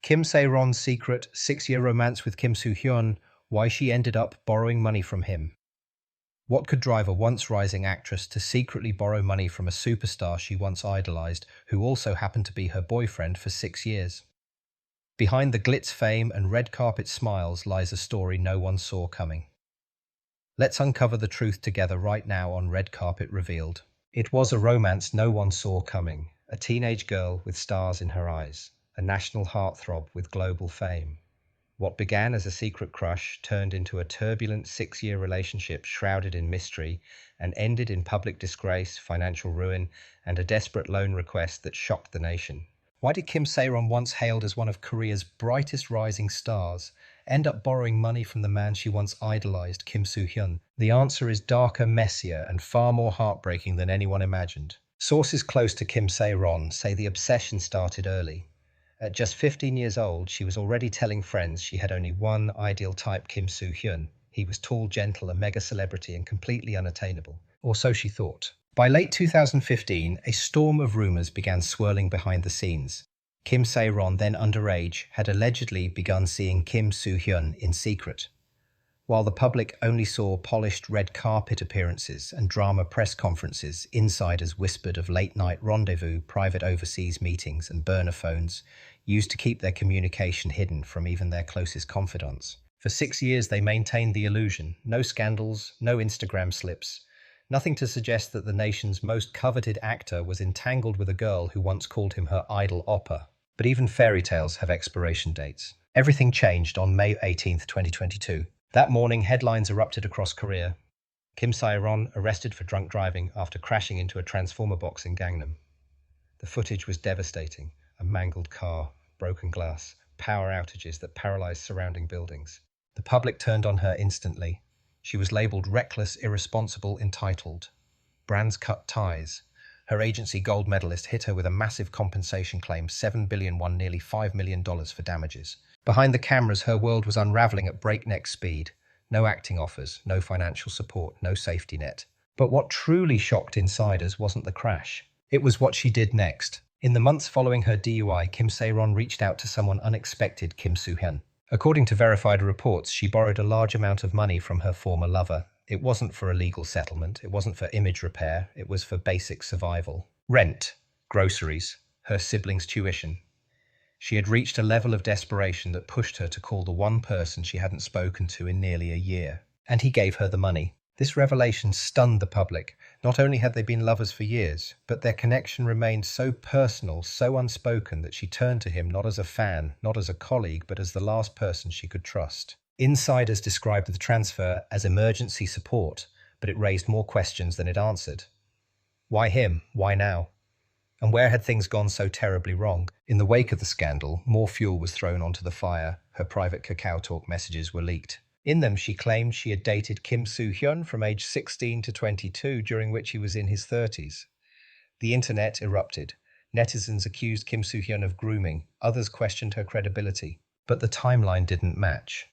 Kim Sae-ron's secret 6-year romance with Kim Soo-hyun, why she ended up borrowing money from him. What could drive a once rising actress to secretly borrow money from a superstar she once idolized, who also happened to be her boyfriend for 6 years? Behind the glitz fame and red carpet smiles lies a story no one saw coming. Let's uncover the truth together right now on Red Carpet Revealed. It was a romance no one saw coming. A teenage girl with stars in her eyes. A national heartthrob with global fame. What began as a secret crush turned into a turbulent 6-year relationship shrouded in mystery and ended in public disgrace, financial ruin, and a desperate loan request that shocked the nation. Why did Kim Sae-ron, once hailed as one of Korea's brightest rising stars, end up borrowing money from the man she once idolized, Kim Soo-hyun? The answer is darker, messier, and far more heartbreaking than anyone imagined. Sources close to Kim Sae-ron say the obsession started early. At just 15 years old, she was already telling friends she had only one ideal type, Kim Soo-hyun. He was tall, gentle, a mega celebrity, and completely unattainable. Or so she thought. By late 2015, a storm of rumors began swirling behind the scenes. Kim Sae-ron, then underage, had allegedly begun seeing Kim Soo-hyun in secret. While the public only saw polished red carpet appearances and drama press conferences, insiders whispered of late-night rendezvous, private overseas meetings, and burner phones used to keep their communication hidden from even their closest confidants. For 6 years, they maintained the illusion. No scandals, no Instagram slips. Nothing to suggest that the nation's most coveted actor was entangled with a girl who once called him her idol oppa. But even fairy tales have expiration dates. Everything changed on May 18, 2022. That morning, headlines erupted across Korea. Kim Sae-ron arrested for drunk driving after crashing into a transformer box in Gangnam. The footage was devastating. A mangled car, broken glass, power outages that paralyzed surrounding buildings. The public turned on her instantly. She was labeled reckless, irresponsible, entitled. Brands cut ties. Her agency gold medalist hit her with a massive compensation claim, $7 billion, won nearly $5 million for damages. Behind the cameras, her world was unraveling at breakneck speed. No acting offers, no financial support, no safety net. But what truly shocked insiders wasn't the crash. It was what she did next. In the months following her DUI, Kim Sae-ron reached out to someone unexpected, Kim Soo-hyun. According to verified reports, she borrowed a large amount of money from her former lover. It wasn't for a legal settlement, it wasn't for image repair, it was for basic survival. Rent, groceries, her siblings' tuition. She had reached a level of desperation that pushed her to call the one person she hadn't spoken to in nearly a year. And he gave her the money. This revelation stunned the public. Not only had they been lovers for years, but their connection remained so personal, so unspoken, that she turned to him not as a fan, not as a colleague, but as the last person she could trust. Insiders described the transfer as emergency support, but it raised more questions than it answered. Why him? Why now? And where had things gone so terribly wrong? In the wake of the scandal, more fuel was thrown onto the fire. Her private Kakao Talk messages were leaked. In them, she claimed she had dated Kim Soo-hyun from age 16 to 22, during which he was in his 30s. The internet erupted. Netizens accused Kim Soo-hyun of grooming. Others questioned her credibility. But the timeline didn't match.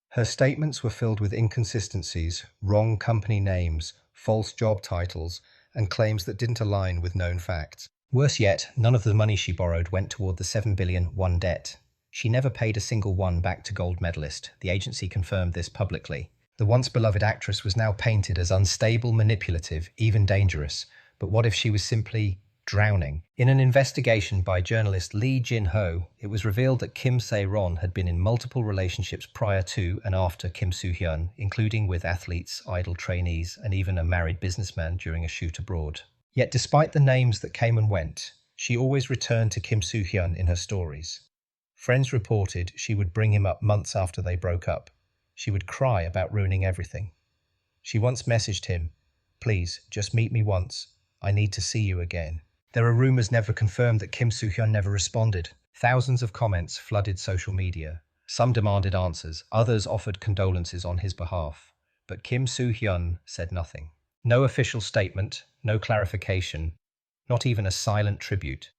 Her statements were filled with inconsistencies, wrong company names, false job titles, and claims that didn't align with known facts. Worse yet, none of the money she borrowed went toward the $7 billion debt. She never paid a single one back to gold medalist. The agency confirmed this publicly. The once beloved actress was now painted as unstable, manipulative, even dangerous. But what if she was simply drowning? In an investigation by journalist Lee Jin-ho, it was revealed that Kim Sae-ron had been in multiple relationships prior to and after Kim Soo-hyun, including with athletes, idol trainees, and even a married businessman during a shoot abroad. Yet despite the names that came and went, she always returned to Kim Soo-hyun in her stories. Friends reported she would bring him up months after they broke up. She would cry about ruining everything. She once messaged him, "Please, just meet me once. I need to see you again." There are rumors never confirmed that Kim Soo-hyun never responded. Thousands of comments flooded social media. Some demanded answers, others offered condolences on his behalf. But Kim Soo-hyun said nothing. No official statement, no clarification, not even a silent tribute.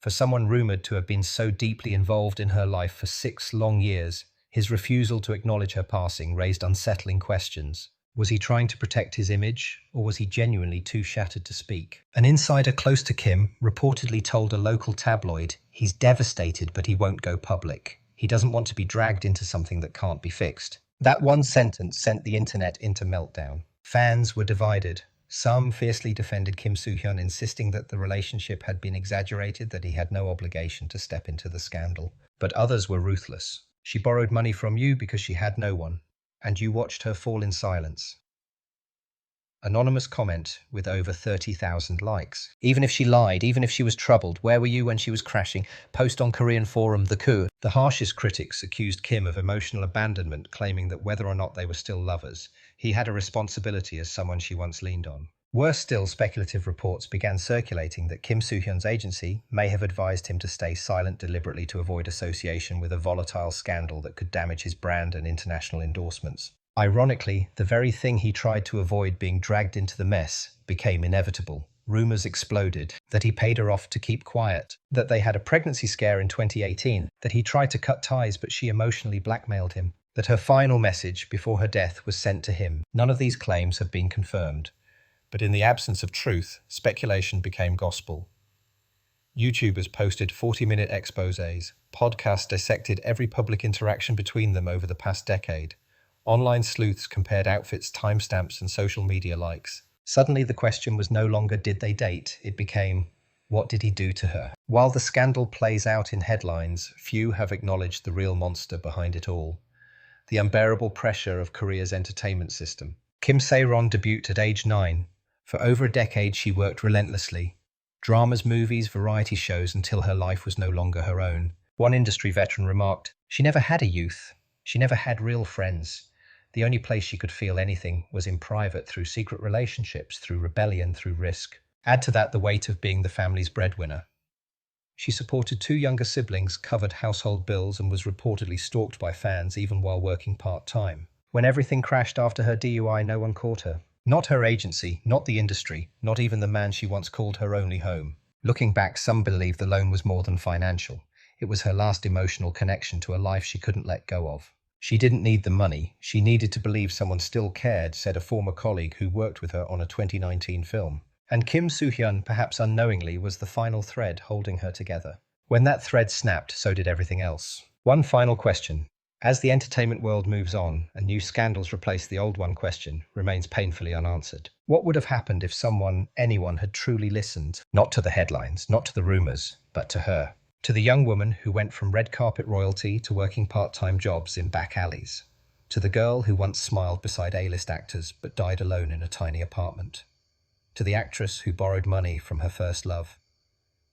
For someone rumored to have been so deeply involved in her life for 6 long years, his refusal to acknowledge her passing raised unsettling questions. Was he trying to protect his image, or was he genuinely too shattered to speak? An insider close to Kim reportedly told a local tabloid he's devastated but he won't go public. He doesn't want to be dragged into something that can't be fixed. That one sentence sent the internet into meltdown. Fans were divided. Some fiercely defended Kim Soo-hyun, insisting that the relationship had been exaggerated, that he had no obligation to step into the scandal. But others were ruthless. She borrowed money from you because she had no one, and you watched her fall in silence. Anonymous comment with over 30,000 likes. Even if she lied, even if she was troubled, where were you when she was crashing? Post on Korean forum The Coup. The harshest critics accused Kim of emotional abandonment, claiming that whether or not they were still lovers, he had a responsibility as someone she once leaned on. Worse still, speculative reports began circulating that Kim Soo-hyun's agency may have advised him to stay silent deliberately to avoid association with a volatile scandal that could damage his brand and international endorsements. Ironically, the very thing he tried to avoid, being dragged into the mess, became inevitable. Rumors exploded that he paid her off to keep quiet, that they had a pregnancy scare in 2018, that he tried to cut ties but she emotionally blackmailed him, that her final message before her death was sent to him. None of these claims have been confirmed. But in the absence of truth, speculation became gospel. YouTubers posted 40-minute exposés. Podcasts dissected every public interaction between them over the past decade. Online sleuths compared outfits, timestamps, and social media likes. Suddenly the question was no longer did they date, it became what did he do to her? While the scandal plays out in headlines, few have acknowledged the real monster behind it all. The unbearable pressure of Korea's entertainment system. Kim Sae-ron debuted at age 9. For over a decade she worked relentlessly. Dramas, movies, variety shows until her life was no longer her own. One industry veteran remarked, "She never had a youth. She never had real friends. The only place she could feel anything was in private, through secret relationships, through rebellion, through risk." Add to that the weight of being the family's breadwinner. She supported 2 younger siblings, covered household bills, and was reportedly stalked by fans even while working part-time. When everything crashed after her DUI, no one caught her. Not her agency, not the industry, not even the man she once called her only home. Looking back, some believe the loan was more than financial. It was her last emotional connection to a life she couldn't let go of. She didn't need the money. She needed to believe someone still cared, said a former colleague who worked with her on a 2019 film. And Kim Soo-hyun, perhaps unknowingly, was the final thread holding her together. When that thread snapped, so did everything else. One final question. As the entertainment world moves on and new scandals replace the old one, question remains painfully unanswered. What would have happened if anyone had truly listened, not to the headlines, not to the rumors, but to her? To the young woman who went from red carpet royalty to working part-time jobs in back alleys. To the girl who once smiled beside A-list actors but died alone in a tiny apartment. To the actress who borrowed money from her first love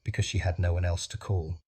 because she had no one else to call.